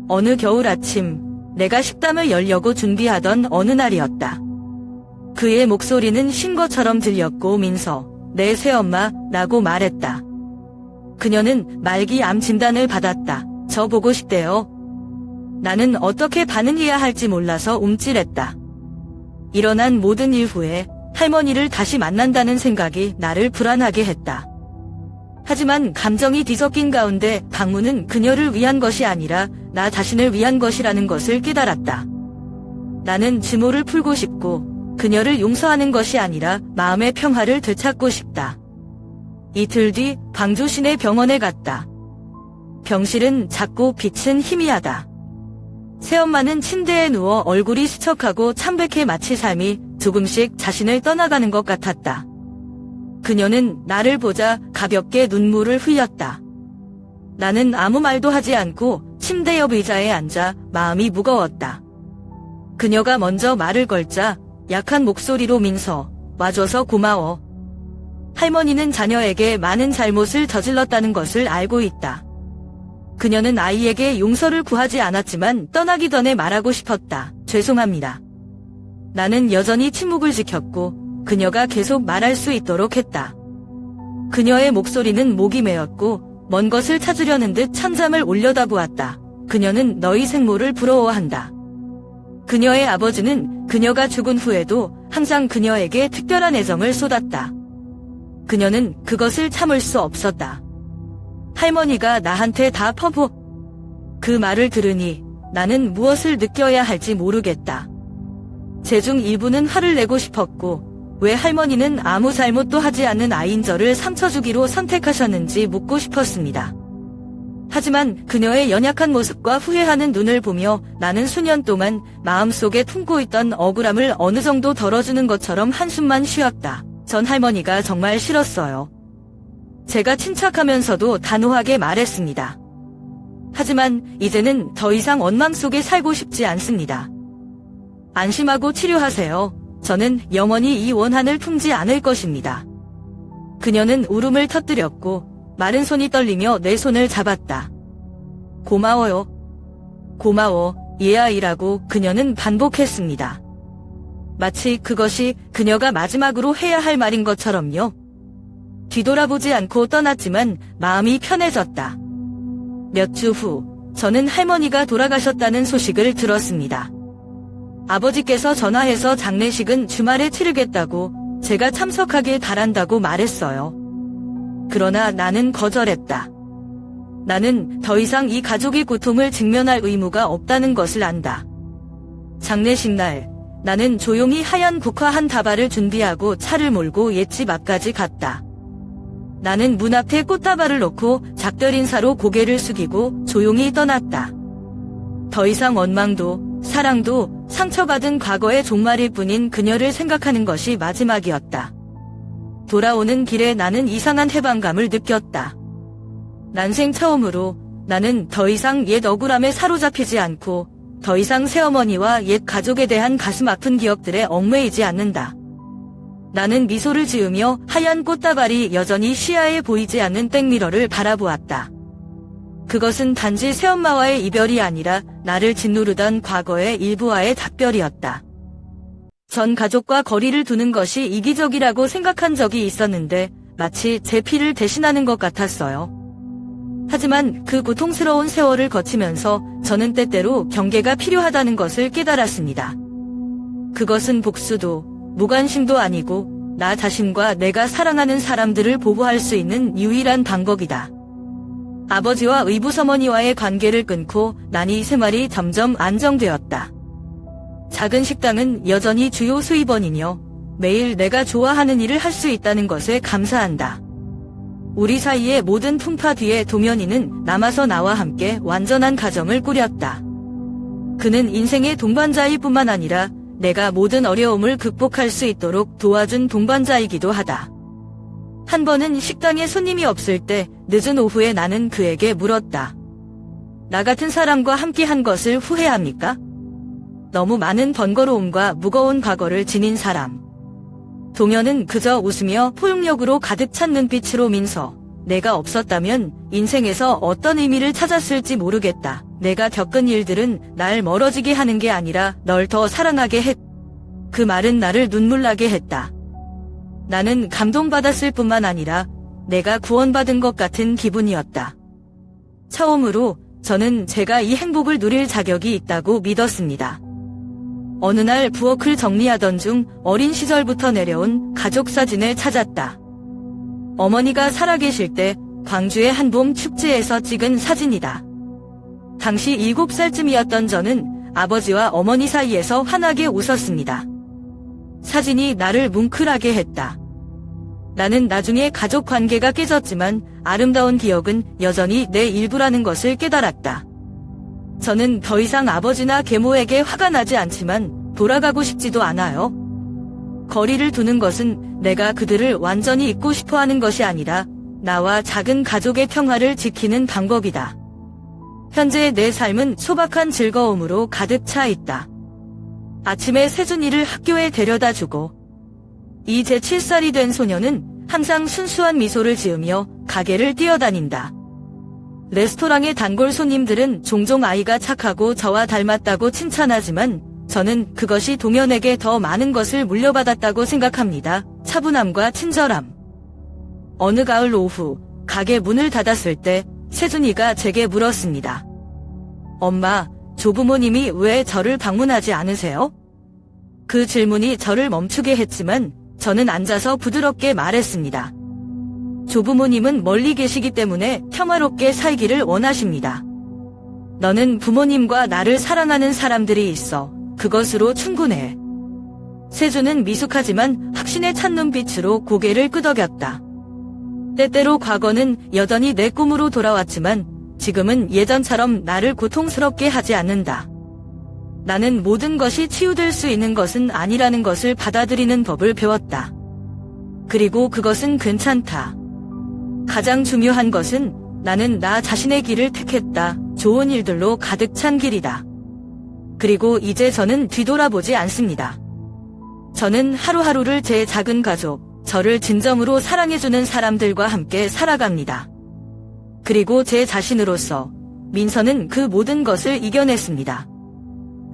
어느 겨울 아침, 내가 식당을 열려고 준비하던 어느 날이었다. 그의 목소리는 쉰 것처럼 들렸고 민서, 내 새엄마, 라고 말했다. 그녀는 말기 암 진단을 받았다. 저 보고 싶대요. 나는 어떻게 반응해야 할지 몰라서 움찔했다. 일어난 모든 일 후에 할머니를 다시 만난다는 생각이 나를 불안하게 했다. 하지만 감정이 뒤섞인 가운데 방문은 그녀를 위한 것이 아니라 나 자신을 위한 것이라는 것을 깨달았다. 나는 증오를 풀고 싶고 그녀를 용서하는 것이 아니라 마음의 평화를 되찾고 싶다. 이틀 뒤 광주 시내 병원에 갔다. 병실은 작고 빛은 희미하다. 새엄마는 침대에 누워 얼굴이 수척하고 참백해 마치 삶이 조금씩 자신을 떠나가는 것 같았다. 그녀는 나를 보자 가볍게 눈물을 흘렸다. 나는 아무 말도 하지 않고 침대 옆 의자에 앉아 마음이 무거웠다. 그녀가 먼저 말을 걸자 약한 목소리로 민서, 와줘서 고마워. 할머니는 자녀에게 많은 잘못을 저질렀다는 것을 알고 있다. 그녀는 아이에게 용서를 구하지 않았지만 떠나기 전에 말하고 싶었다. 죄송합니다. 나는 여전히 침묵을 지켰고 그녀가 계속 말할 수 있도록 했다. 그녀의 목소리는 목이 메었고 먼 것을 찾으려는 듯 천잠을 올려다보았다. 그녀는 너희 생모를 부러워한다. 그녀의 아버지는 그녀가 죽은 후에도 항상 그녀에게 특별한 애정을 쏟았다. 그녀는 그것을 참을 수 없었다. 할머니가 나한테 다 그 말을 들으니 나는 무엇을 느껴야 할지 모르겠다. 제중 일부는 화를 내고 싶었고 왜 할머니는 아무 잘못도 하지 않는 아이인 저를 상처 주기로 선택하셨는지 묻고 싶었습니다. 하지만 그녀의 연약한 모습과 후회하는 눈을 보며 나는 수년 동안 마음속에 품고 있던 억울함을 어느 정도 덜어주는 것처럼 한숨만 쉬었다. 전 할머니가 정말 싫었어요. 제가 침착하면서도 단호하게 말했습니다. 하지만 이제는 더 이상 원망 속에 살고 싶지 않습니다. 안심하고 치료하세요. 저는 영원히 이 원한을 품지 않을 것입니다. 그녀는 울음을 터뜨렸고 마른 손이 떨리며 내 손을 잡았다. 고마워요. 고마워, 얘아이라고 그녀는 반복했습니다. 마치 그것이 그녀가 마지막으로 해야 할 말인 것처럼요. 뒤돌아보지 않고 떠났지만 마음이 편해졌다. 몇 주 후, 저는 할머니가 돌아가셨다는 소식을 들었습니다. 아버지께서 전화해서 장례식은 주말에 치르겠다고 제가 참석하길 바란다고 말했어요. 그러나 나는 거절했다. 나는 더 이상 이 가족의 고통을 직면할 의무가 없다는 것을 안다. 장례식 날, 나는 조용히 하얀 국화 한 다발을 준비하고 차를 몰고 옛집 앞까지 갔다. 나는 문 앞에 꽃다발을 놓고 작별 인사로 고개를 숙이고 조용히 떠났다. 더 이상 원망도 사랑도 상처받은 과거의 종말일 뿐인 그녀를 생각하는 것이 마지막이었다. 돌아오는 길에 나는 이상한 해방감을 느꼈다. 난생 처음으로 나는 더 이상 옛 억울함에 사로잡히지 않고 더 이상 새어머니와 옛 가족에 대한 가슴 아픈 기억들에 얽매이지 않는다. 나는 미소를 지으며 하얀 꽃다발이 여전히 시야에 보이지 않는 백미러를 바라보았다. 그것은 단지 새엄마와의 이별이 아니라 나를 짓누르던 과거의 일부와의 작별이었다. 전 가족과 거리를 두는 것이 이기적이라고 생각한 적이 있었는데 마치 제 피를 대신하는 것 같았어요. 하지만 그 고통스러운 세월을 거치면서 저는 때때로 경계가 필요하다는 것을 깨달았습니다. 그것은 복수도 무관심도 아니고 나 자신과 내가 사랑하는 사람들을 보호할 수 있는 유일한 방법이다. 아버지와 의부서머니와의 관계를 끊고 난 이 생활이 점점 안정되었다. 작은 식당은 여전히 주요 수입원이며 매일 내가 좋아하는 일을 할 수 있다는 것에 감사한다. 우리 사이의 모든 풍파 뒤에 도면이는 남아서 나와 함께 완전한 가정을 꾸렸다. 그는 인생의 동반자일 뿐만 아니라 내가 모든 어려움을 극복할 수 있도록 도와준 동반자이기도 하다. 한 번은 식당에 손님이 없을 때 늦은 오후에 나는 그에게 물었다. 나 같은 사람과 함께 한 것을 후회합니까? 너무 많은 번거로움과 무거운 과거를 지닌 사람. 동현은 그저 웃으며 포용력으로 가득 찬 눈빛으로 민서. 내가 없었다면 인생에서 어떤 의미를 찾았을지 모르겠다. 내가 겪은 일들은 날 멀어지게 하는 게 아니라 널 더 사랑하게 했. 그 말은 나를 눈물나게 했다. 나는 감동받았을 뿐만 아니라 내가 구원받은 것 같은 기분이었다. 처음으로 저는 제가 이 행복을 누릴 자격이 있다고 믿었습니다. 어느 날 부엌을 정리하던 중 어린 시절부터 내려온 가족 사진을 찾았다. 어머니가 살아계실 때 광주의 한 봄 축제에서 찍은 사진이다. 당시 7살쯤이었던 저는 아버지와 어머니 사이에서 환하게 웃었습니다. 사진이 나를 뭉클하게 했다. 나는 나중에 가족 관계가 깨졌지만 아름다운 기억은 여전히 내 일부라는 것을 깨달았다. 저는 더 이상 아버지나 계모에게 화가 나지 않지만 돌아가고 싶지도 않아요. 거리를 두는 것은 내가 그들을 완전히 잊고 싶어하는 것이 아니라 나와 작은 가족의 평화를 지키는 방법이다. 현재의 내 삶은 소박한 즐거움으로 가득 차 있다. 아침에 세준이를 학교에 데려다주고 이제 7살이 된 소녀는 항상 순수한 미소를 지으며 가게를 뛰어다닌다. 레스토랑의 단골 손님들은 종종 아이가 착하고 저와 닮았다고 칭찬하지만 저는 그것이 동현에게 더 많은 것을 물려받았다고 생각합니다. 차분함과 친절함. 어느 가을 오후 가게 문을 닫았을 때 세준이가 제게 물었습니다. 엄마, 조부모님이 왜 저를 방문하지 않으세요? 그 질문이 저를 멈추게 했지만 저는 앉아서 부드럽게 말했습니다. 조부모님은 멀리 계시기 때문에 평화롭게 살기를 원하십니다. 너는 부모님과 나를 사랑하는 사람들이 있어. 그것으로 충분해. 세준은 미숙하지만 확신에 찬 눈빛으로 고개를 끄덕였다. 때때로 과거는 여전히 내 꿈으로 돌아왔지만 지금은 예전처럼 나를 고통스럽게 하지 않는다. 나는 모든 것이 치유될 수 있는 것은 아니라는 것을 받아들이는 법을 배웠다. 그리고 그것은 괜찮다. 가장 중요한 것은 나는 나 자신의 길을 택했다. 좋은 일들로 가득 찬 길이다. 그리고 이제 저는 뒤돌아보지 않습니다. 저는 하루하루를 제 작은 가족, 저를 진정으로 사랑해주는 사람들과 함께 살아갑니다. 그리고 제 자신으로서 민서는 그 모든 것을 이겨냈습니다.